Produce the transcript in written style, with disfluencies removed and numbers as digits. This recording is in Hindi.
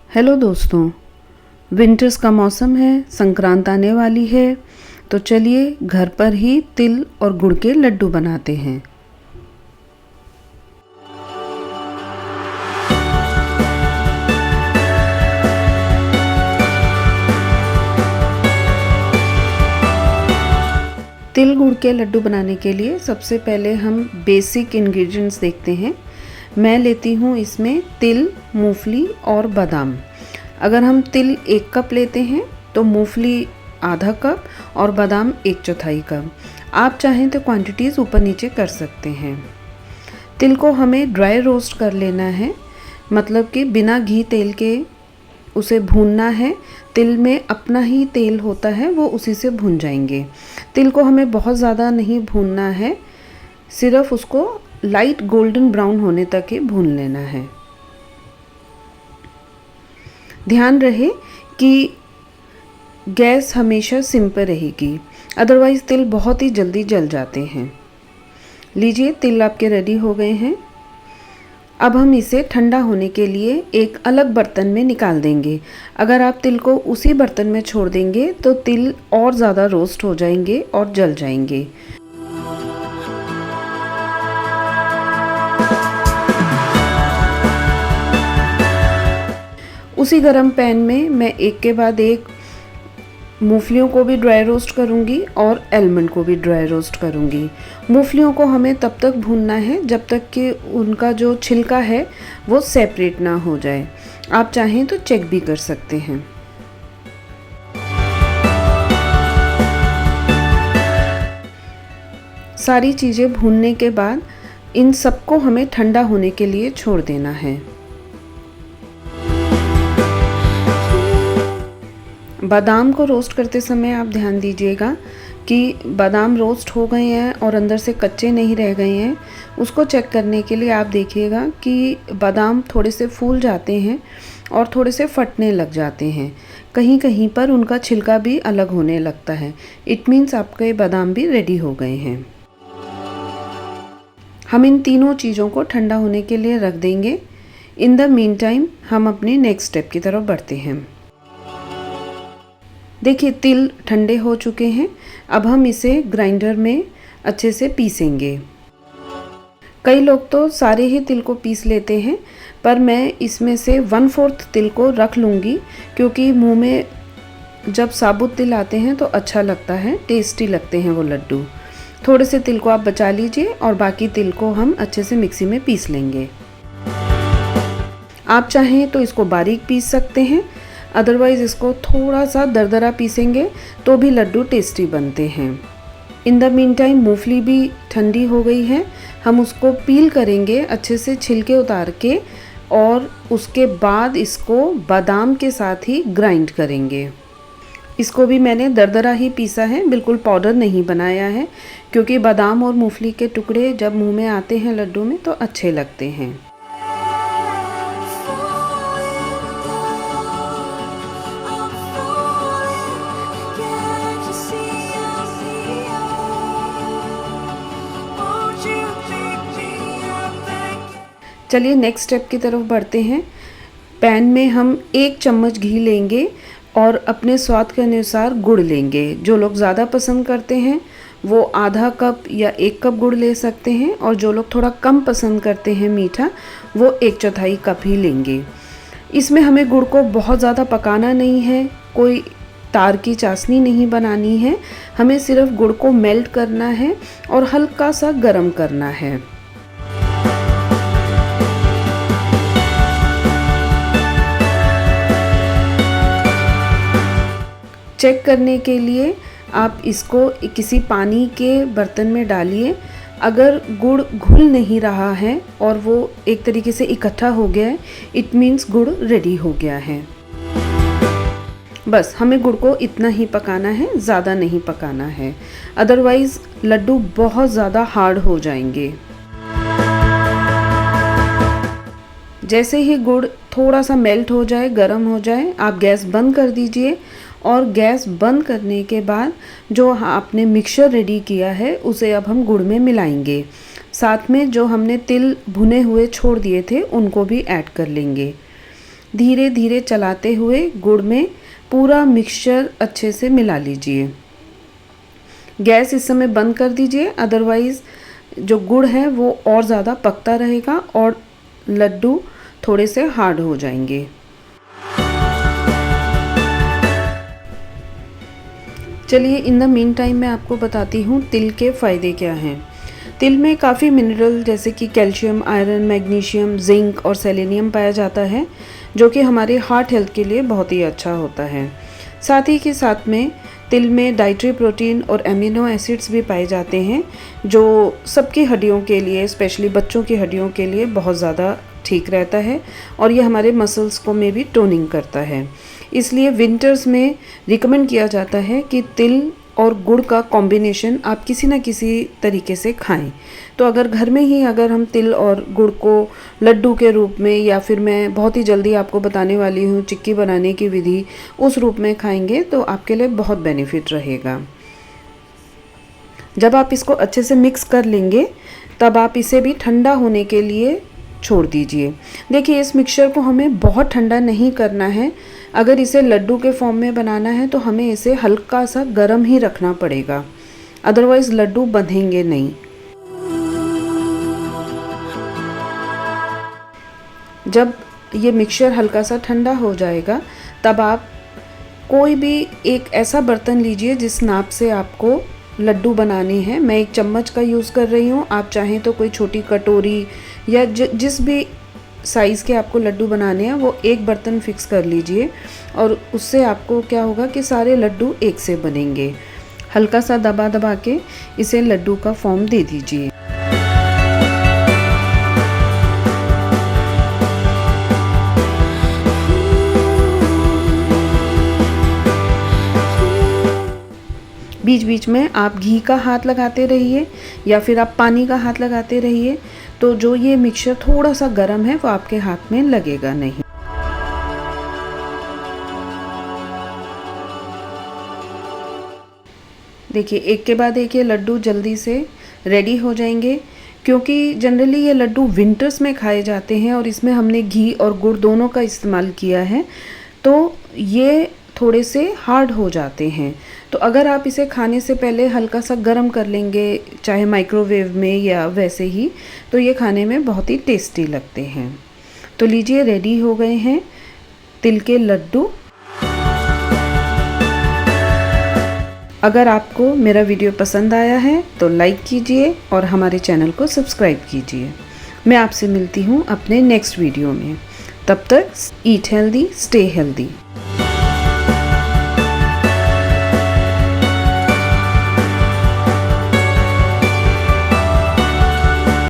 हेलो दोस्तों, विंटर्स का मौसम है, संक्रांत आने वाली है। तो चलिए घर पर ही तिल और गुड़ के लड्डू बनाते हैं। तिल गुड़ के लड्डू बनाने के लिए सबसे पहले हम बेसिक इंग्रेडिएंट्स देखते हैं। मैं लेती हूँ इसमें तिल, मूंगफली और बादाम। अगर हम तिल 1 कप लेते हैं तो मूंगफली आधा कप और बादाम 1/4 कप। आप चाहें तो क्वांटिटीज़ ऊपर नीचे कर सकते हैं। तिल को हमें ड्राई रोस्ट कर लेना है, मतलब कि बिना घी तेल के उसे भूनना है। तिल में अपना ही तेल होता है, वो उसी से भून जाएंगे। तिल को हमें बहुत ज़्यादा नहीं भूनना है, सिर्फ उसको लाइट गोल्डन ब्राउन होने तक ही भून लेना है। ध्यान रहे कि गैस हमेशा सिम पर रहेगी, अदरवाइज़ तिल बहुत ही जल्दी जल जाते हैं। लीजिए, तिल आपके रेडी हो गए हैं। अब हम इसे ठंडा होने के लिए एक अलग बर्तन में निकाल देंगे। अगर आप तिल को उसी बर्तन में छोड़ देंगे तो तिल और ज़्यादा रोस्ट हो जाएंगे और जल जाएंगे। उसी गरम पैन में मैं एक के बाद एक मूंगफलियों को भी ड्राई रोस्ट करूंगी और आलमंड को भी ड्राई रोस्ट करूंगी। मूंगफलियों को हमें तब तक भूनना है जब तक कि उनका जो छिलका है वो सेपरेट ना हो जाए। आप चाहें तो चेक भी कर सकते हैं। सारी चीज़ें भूनने के बाद इन सबको हमें ठंडा होने के लिए छोड़ देना है। बादाम को रोस्ट करते समय आप ध्यान दीजिएगा कि बादाम रोस्ट हो गए हैं और अंदर से कच्चे नहीं रह गए हैं। उसको चेक करने के लिए आप देखिएगा कि बादाम थोड़े से फूल जाते हैं और थोड़े से फटने लग जाते हैं। कहीं कहीं पर उनका छिलका भी अलग होने लगता है। इट मीन्स आपके बादाम भी रेडी हो गए हैं। हम इन तीनों चीज़ों को ठंडा होने के लिए रख देंगे। इन द मीन टाइम हम अपने नेक्स्ट स्टेप की तरफ बढ़ते हैं। देखिए, तिल ठंडे हो चुके हैं। अब हम इसे ग्राइंडर में अच्छे से पीसेंगे। कई लोग तो सारे ही तिल को पीस लेते हैं, पर मैं इसमें से 1/4 तिल को रख लूँगी, क्योंकि मुंह में जब साबुत तिल आते हैं तो अच्छा लगता है, टेस्टी लगते हैं वो लड्डू। थोड़े से तिल को आप बचा लीजिए और बाकी तिल को हम अच्छे से मिक्सी में पीस लेंगे। आप चाहें तो इसको बारीक पीस सकते हैं, अदरवाइज़ इसको थोड़ा सा दरदरा पीसेंगे तो भी लड्डू टेस्टी बनते हैं। इन द मीन टाइम मूंगफली भी ठंडी हो गई है। हम उसको पील करेंगे अच्छे से, छिलके उतार के, और उसके बाद इसको बादाम के साथ ही ग्राइंड करेंगे। इसको भी मैंने दरदरा ही पीसा है, बिल्कुल पाउडर नहीं बनाया है, क्योंकि बादाम और मूंगफली के टुकड़े जब मुंह में आते हैं लड्डू में तो अच्छे लगते हैं। चलिए नेक्स्ट स्टेप की तरफ बढ़ते हैं। पैन में हम 1 चम्मच घी लेंगे और अपने स्वाद के अनुसार गुड़ लेंगे। जो लोग ज़्यादा पसंद करते हैं वो आधा कप या 1 कप गुड़ ले सकते हैं, और जो लोग थोड़ा कम पसंद करते हैं मीठा, वो 1/4 कप ही लेंगे। इसमें हमें गुड़ को बहुत ज़्यादा पकाना नहीं है, कोई तार की चाशनी नहीं बनानी है। हमें सिर्फ गुड़ को मेल्ट करना है और हल्का सा गर्म करना है। चेक करने के लिए आप इसको किसी पानी के बर्तन में डालिए। अगर गुड़ घुल नहीं रहा है और वो एक तरीके से इकट्ठा हो गया है, इट मीन्स गुड़ रेडी हो गया है। बस हमें गुड़ को इतना ही पकाना है, ज़्यादा नहीं पकाना है, अदरवाइज़ लड्डू बहुत ज़्यादा हार्ड हो जाएंगे। जैसे ही गुड़ थोड़ा सा मेल्ट हो जाए, गर्म हो जाए, आप गैस बंद कर दीजिए। और गैस बंद करने के बाद जो आपने मिक्सचर रेडी किया है उसे अब हम गुड़ में मिलाएंगे। साथ में जो हमने तिल भुने हुए छोड़ दिए थे उनको भी ऐड कर लेंगे। धीरे धीरे चलाते हुए गुड़ में पूरा मिक्सचर अच्छे से मिला लीजिए। गैस इस समय बंद कर दीजिए, अदरवाइज़ जो गुड़ है वो और ज़्यादा पकता रहेगा और लड्डू थोड़े से हार्ड हो जाएंगे। चलिए इन द मीन टाइम मैं आपको बताती हूँ तिल के फ़ायदे क्या हैं। तिल में काफ़ी मिनरल जैसे कि कैल्शियम, आयरन, मैग्नीशियम, जिंक और सेलेनियम पाया जाता है, जो कि हमारे हार्ट हेल्थ के लिए बहुत ही अच्छा होता है। साथ ही के साथ में तिल में डाइटरी प्रोटीन और एमिनो एसिड्स भी पाए जाते हैं, जो सबकी हड्डियों के लिए, स्पेशली बच्चों की हड्डियों के लिए बहुत ज़्यादा ठीक रहता है और ये हमारे मसल्स को में भी टोनिंग करता है। इसलिए विंटर्स में रिकमेंड किया जाता है कि तिल और गुड़ का कॉम्बिनेशन आप किसी न किसी तरीके से खाएं। तो अगर घर में ही अगर हम तिल और गुड़ को लड्डू के रूप में, या फिर मैं बहुत ही जल्दी आपको बताने वाली हूँ चिक्की बनाने की विधि, उस रूप में खाएंगे तो आपके लिए बहुत बेनिफिट रहेगा। जब आप इसको अच्छे से मिक्स कर लेंगे तब आप इसे भी ठंडा होने के लिए छोड़ दीजिए। देखिए इस मिक्सचर को हमें बहुत ठंडा नहीं करना है। अगर इसे लड्डू के फॉर्म में बनाना है तो हमें इसे हल्का सा गर्म ही रखना पड़ेगा, अदरवाइज़ लड्डू बंधेंगे नहीं। जब ये मिक्सचर हल्का सा ठंडा हो जाएगा तब आप कोई भी एक ऐसा बर्तन लीजिए जिस नाप से आपको लड्डू बनाने हैं। मैं एक चम्मच का यूज़ कर रही हूँ, आप चाहें तो कोई छोटी कटोरी या जिस भी साइज़ के आपको लड्डू बनाने हैं वो एक बर्तन फिक्स कर लीजिए और उससे आपको क्या होगा कि सारे लड्डू एक से बनेंगे। हल्का सा दबा दबा के इसे लड्डू का फॉर्म दे दीजिए। बीच बीच में आप घी का हाथ लगाते रहिए या फिर आप पानी का हाथ लगाते रहिए, तो जो ये मिक्सचर थोड़ा सा गर्म है वो आपके हाथ में लगेगा नहीं। देखिए एक के बाद एक ये लड्डू जल्दी से रेडी हो जाएंगे, क्योंकि जनरली ये लड्डू विंटर्स में खाए जाते हैं और इसमें हमने घी और गुड़ दोनों का इस्तेमाल किया है, तो ये थोड़े से हार्ड हो जाते हैं। तो अगर आप इसे खाने से पहले हल्का सा गर्म कर लेंगे, चाहे माइक्रोवेव में या वैसे ही, तो ये खाने में बहुत ही टेस्टी लगते हैं। तो लीजिए रेडी हो गए हैं तिल के लड्डू। अगर आपको मेरा वीडियो पसंद आया है तो लाइक कीजिए और हमारे चैनल को सब्सक्राइब कीजिए। मैं आपसे मिलती हूँ अपने नेक्स्ट वीडियो में। तब तक ईट हेल्दी, स्टे हेल्दी।